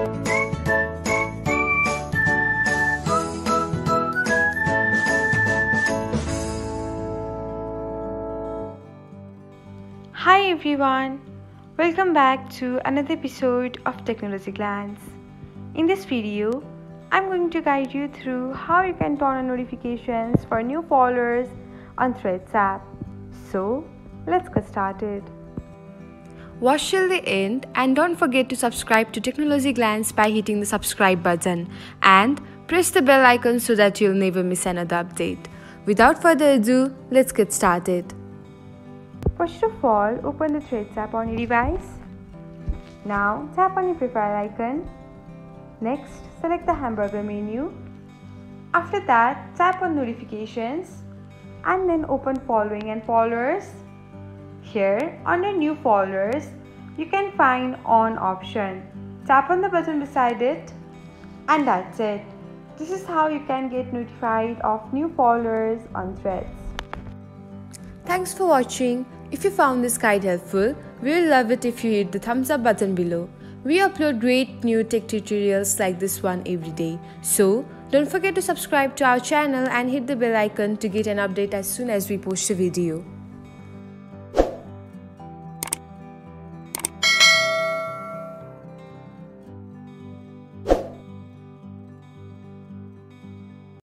Hi everyone, welcome back to another episode of Technology Glance. In this video, I'm going to guide you through how you can turn on notifications for new followers on Threads app. So, let's get started. Watch till the end and don't forget to subscribe to Technology Glance by hitting the subscribe button and press the bell icon so that you'll never miss another update. Without further ado, let's get started. First of all, open the Threads app on your device. Now, tap on your profile icon. Next, select the hamburger menu. After that, tap on notifications and then open following and followers. Here, under new followers, you can find on option. Tap on the button beside it and that's it. This is how you can get notified of new followers on Threads. Thanks for watching. If you found this guide helpful, we will love it if you hit the thumbs up button below. We upload great new tech tutorials like this one every day. So, don't forget to subscribe to our channel and hit the bell icon to get an update as soon as we post a video.